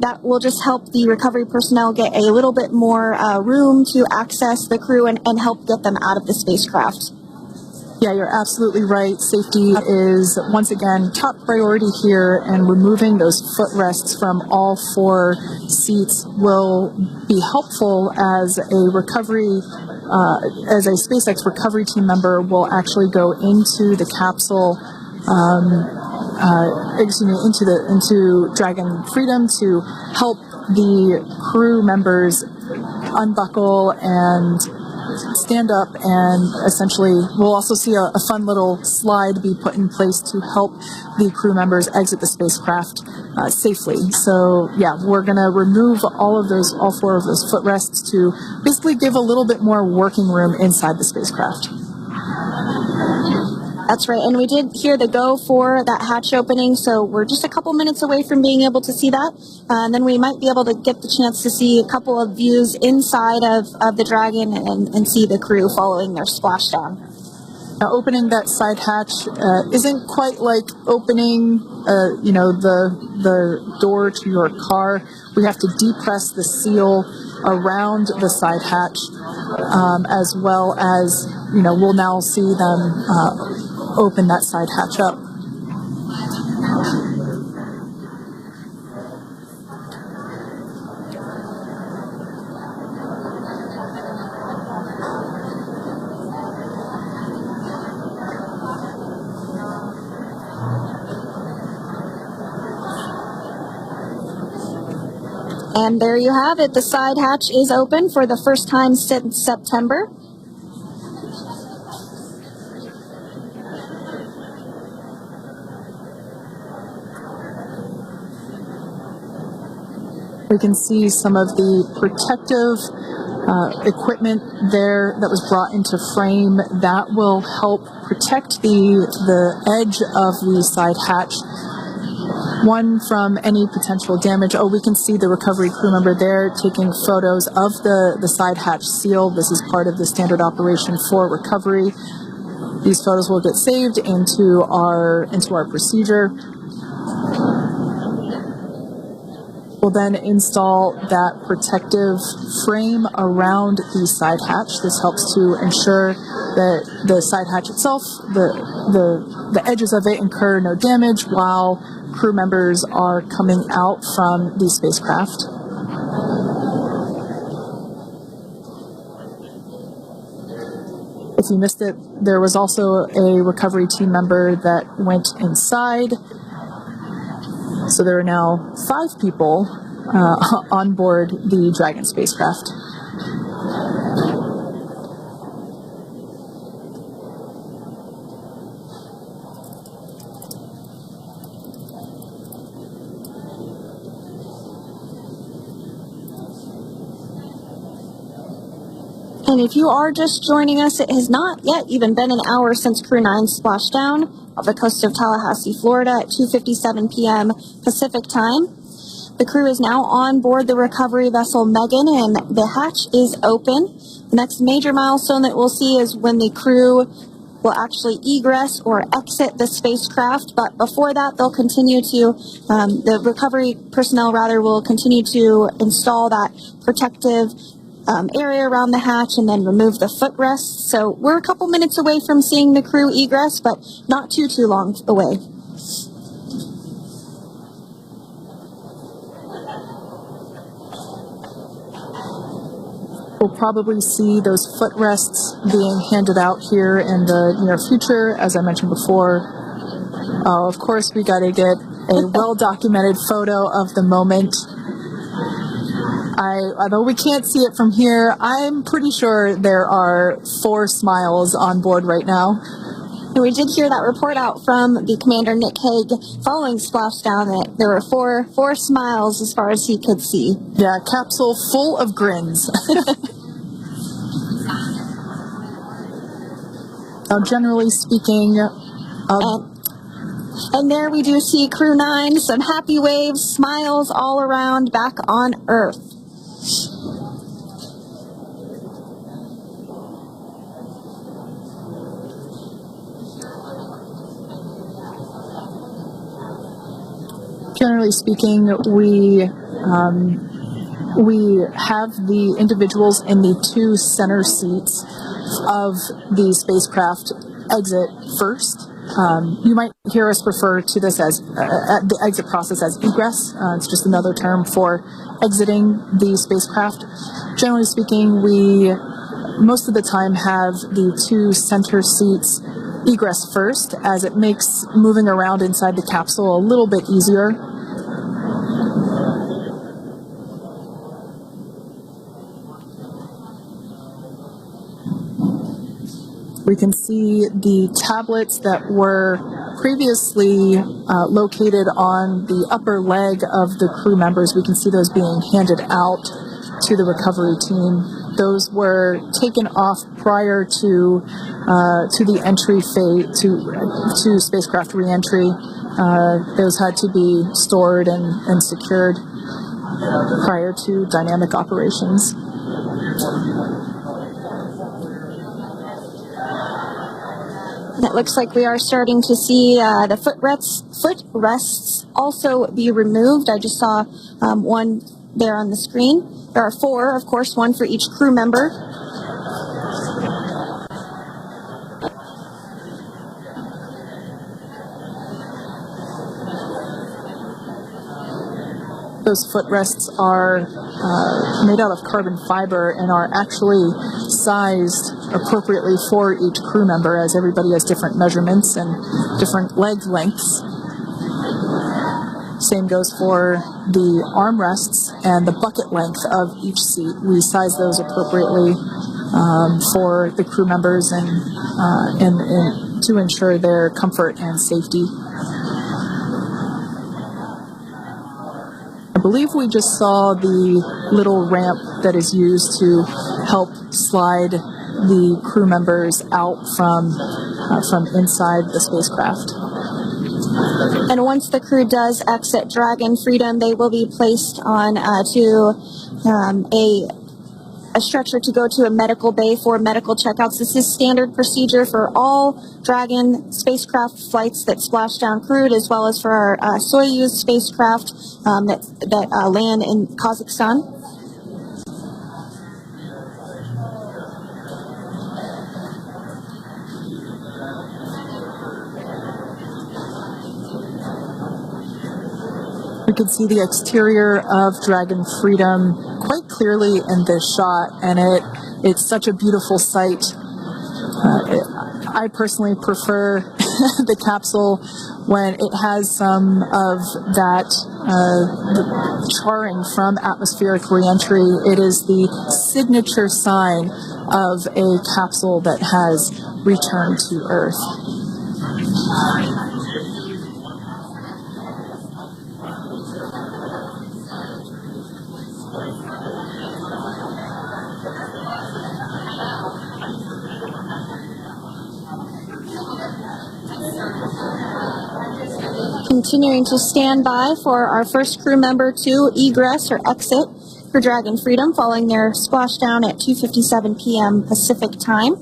That will just help the recovery personnel get a little bit more room to access the crew and help get them out of the spacecraft. Yeah, you're absolutely right. Safety is, once again, top priority here, and removing those footrests from all 4 seats will be helpful as a SpaceX recovery team member will actually go into the capsule, into Dragon Freedom to help the crew members unbuckle and stand up, and essentially we'll also see a fun little slide be put in place to help the crew members exit the spacecraft safely. So yeah, we're going to remove all 4 of those footrests to basically give a little bit more working room inside the spacecraft. That's right, and we did hear the go for that hatch opening, so we're just a couple minutes away from being able to see that, and then we might be able to get the chance to see a couple of views inside of the Dragon and see the crew following their splashdown. Now, opening that side hatch isn't quite like opening, the door to your car. We have to depress the seal around the side hatch, as well as, we'll now see them open that side hatch up. And there you have it. The side hatch is open for the first time since September. We can see some of the protective equipment there that was brought into frame that will help protect the edge of the side hatch. One, from any potential damage. Oh, we can see the recovery crew member there taking photos of the side hatch seal. This is part of the standard operation for recovery. These photos will get saved into our procedure. We'll then install that protective frame around the side hatch. This helps to ensure that the side hatch itself, the edges of it, incur no damage while crew members are coming out from the spacecraft. If you missed it, there was also a recovery team member that went inside. So there are now 5 people on board the Dragon spacecraft. And if you are just joining us, it has not yet even been an hour since Crew 9 splashed down off the coast of Tallahassee, Florida at 2:57 p.m. Pacific time. The crew is now on board the recovery vessel Megan, and the hatch is open. The next major milestone that we'll see is when the crew will actually egress or exit the spacecraft. But before that, they'll continue to, the recovery personnel rather, will continue to install that protective area around the hatch and then remove the footrests. So we're a couple minutes away from seeing the crew egress, but not too long away. We'll probably see those footrests being handed out here in the near future, as I mentioned before. Of course, we got to get a well-documented photo of the moment. Although we can't see it from here, I'm pretty sure there are 4 smiles on board right now. And we did hear that report out from the commander, Nick Hague, following splashdown, that there were four smiles as far as he could see. Yeah, capsule full of grins. Now, generally speaking, and there we do see Crew 9, some happy waves, smiles all around back on Earth. Generally speaking, we have the individuals in the 2 center seats of the spacecraft exit first. You might hear us refer to this as the exit process as egress. It's just another term for exiting the spacecraft. Generally speaking, we most of the time have the 2 center seats egress first, as it makes moving around inside the capsule a little bit easier. We can see the tablets that were previously located on the upper leg of the crew members. We can see those being handed out to the recovery team. Those were taken off prior to the entry phase, to spacecraft reentry. Those had to be stored and secured prior to dynamic operations. It looks like we are starting to see the footrests also be removed. I just saw one there on the screen. There are 4, of course, 1 for each crew member. Those footrests are made out of carbon fiber and are actually sized appropriately for each crew member, as everybody has different measurements and different leg lengths. Same goes for the armrests and the bucket length of each seat. We size those appropriately for the crew members and to ensure their comfort and safety. I believe we just saw the little ramp that is used to help slide the crew members out from inside the spacecraft. And once the crew does exit Dragon Freedom, they will be placed on a stretcher to go to a medical bay for medical checkouts. This is standard procedure for all Dragon spacecraft flights that Splashdown crewed, as well as for our Soyuz spacecraft that land in Kazakhstan. We can see the exterior of Dragon Freedom quite clearly in this shot, and it's such a beautiful sight. I personally prefer the capsule when it has some of that the charring from atmospheric reentry. It is the signature sign of a capsule that has returned to Earth. Continuing to stand by for our first crew member to egress or exit for Dragon Freedom following their splashdown at 2:57 p.m. Pacific time.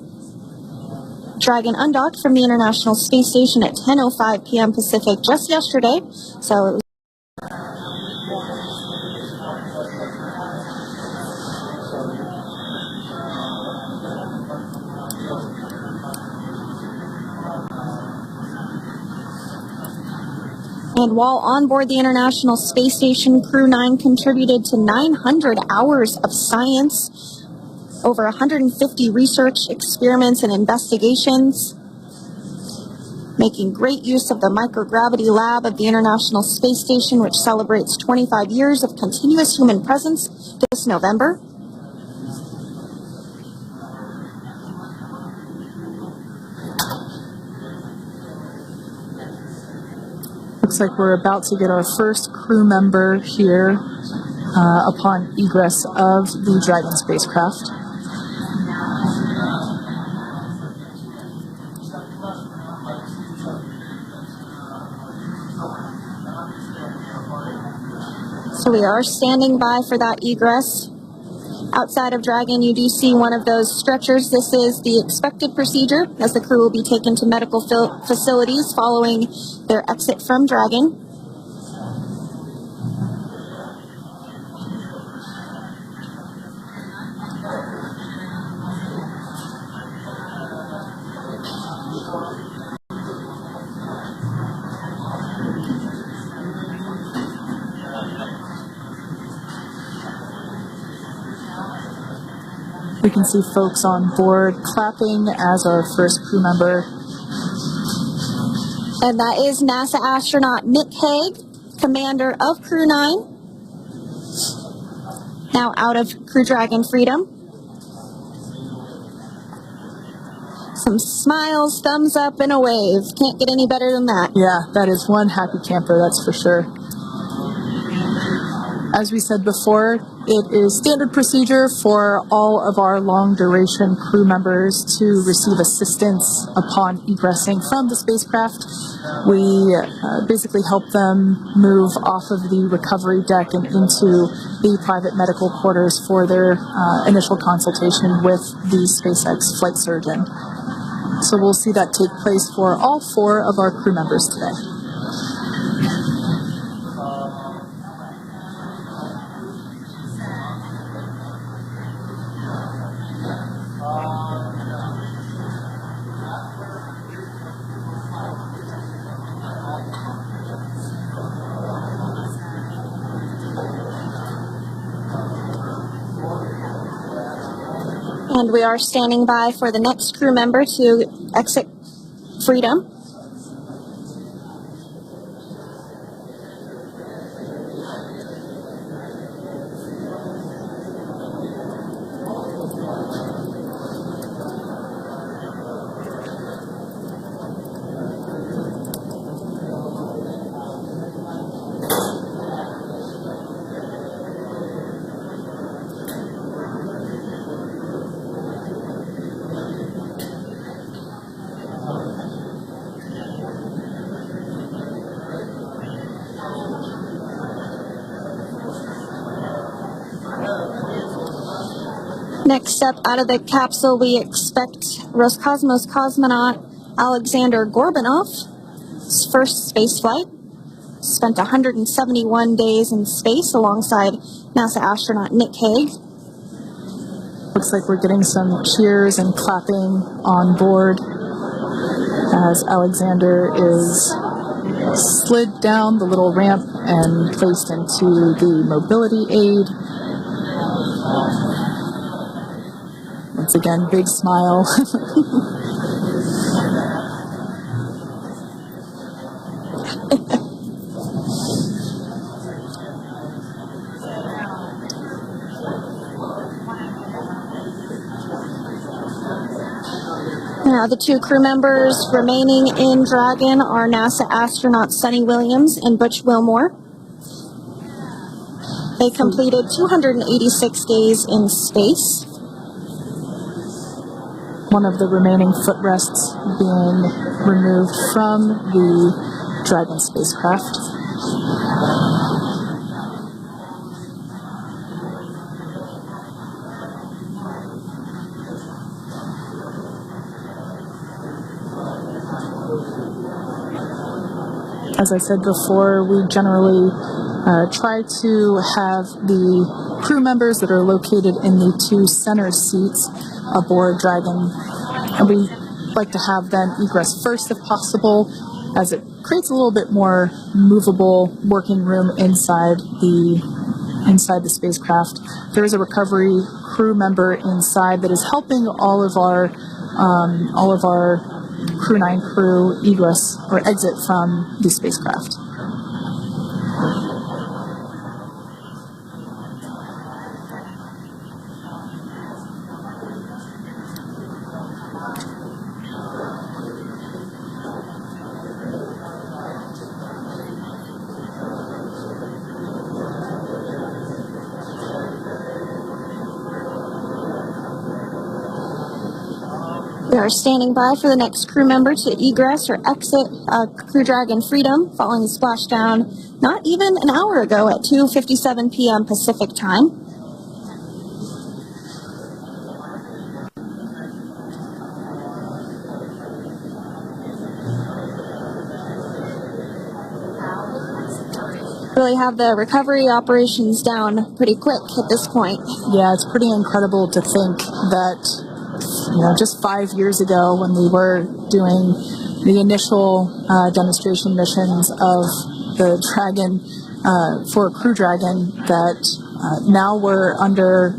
Dragon undocked from the International Space Station at 10:05 p.m. Pacific just yesterday, so and while on board the International Space Station, Crew 9 contributed to 900 hours of science, over 150 research experiments and investigations, making great use of the microgravity lab of the International Space Station, which celebrates 25 years of continuous human presence this November. Looks like we're about to get our first crew member here upon egress of the Dragon spacecraft. So we are standing by for that egress. Outside of Dragon, you do see one of those stretchers. This is the expected procedure, as the crew will be taken to medical facilities following their exit from Dragon. We can see folks on board clapping as our first crew member. And that is NASA astronaut Mick Hague, commander of Crew 9, now out of Crew Dragon Freedom. Some smiles, thumbs up, and a wave. Can't get any better than that. Yeah, that is one happy camper, that's for sure. As we said before, it is standard procedure for all of our long-duration crew members to receive assistance upon egressing from the spacecraft. We basically help them move off of the recovery deck and into the private medical quarters for their initial consultation with the SpaceX flight surgeon. So we'll see that take place for all 4 of our crew members today. And we are standing by for the next crew member to exit Freedom. Next up out of the capsule, we expect Roscosmos cosmonaut Alexander Gorbanov. His first space flight. Spent 171 days in space alongside NASA astronaut Nick Hague. Looks like we're getting some cheers and clapping on board as Alexander is slid down the little ramp and placed into the mobility aid. Once again, big smile. Now, the two crew members remaining in Dragon are NASA astronauts Sunny Williams and Butch Wilmore. They completed 286 days in space. One of the remaining footrests being removed from the Dragon spacecraft. As I said before, we generally try to have the crew members that are located in the two center seats aboard Dragon, and we like to have them egress first if possible, as it creates a little bit more movable working room inside the spacecraft. There is a recovery crew member inside that is helping all of our Crew 9 crew egress or exit from the spacecraft. We are standing by for the next crew member to egress or exit Crew Dragon Freedom following the splashdown not even an hour ago at 2:57 p.m. Pacific time. Really have the recovery operations down pretty quick at this point. Yeah, it's pretty incredible to think that, just 5 years ago when we were doing the initial demonstration missions of the Dragon for Crew Dragon, that now we're under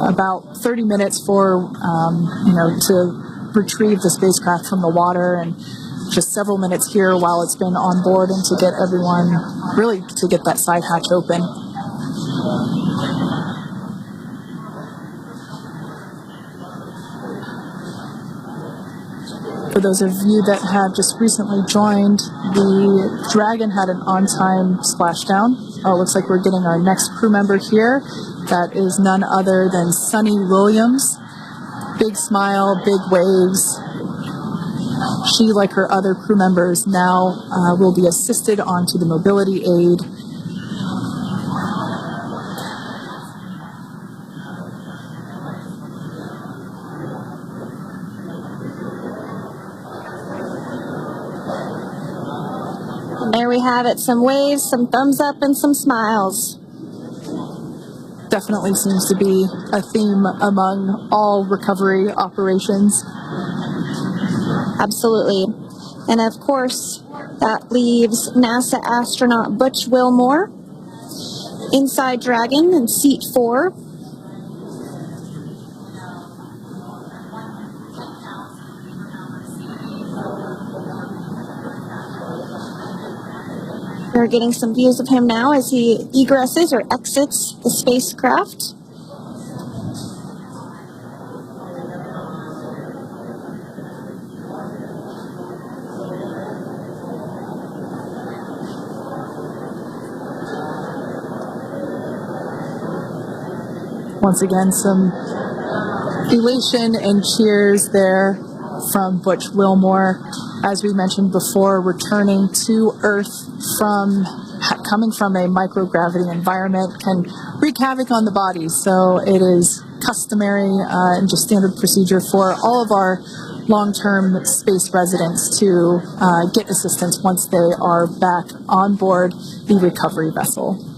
about 30 minutes for, to retrieve the spacecraft from the water, and just several minutes here while it's been on board and to get everyone, really to get that side hatch open. For those of you that have just recently joined, the Dragon had an on-time splashdown. It looks like we're getting our next crew member here. That is none other than Sunny Williams. Big smile, big waves. She, like her other crew members, now will be assisted onto the mobility aid. There we have it, some waves, some thumbs up, and some smiles. Definitely seems to be a theme among all recovery operations. Absolutely. And of course, that leaves NASA astronaut Butch Wilmore inside Dragon in seat 4. We're getting some views of him now as he egresses or exits the spacecraft. Once again, some elation and cheers there from Butch Wilmore. As we mentioned before, returning to Earth from coming from a microgravity environment can wreak havoc on the body. So it is customary and just standard procedure for all of our long-term space residents to get assistance once they are back on board the recovery vessel.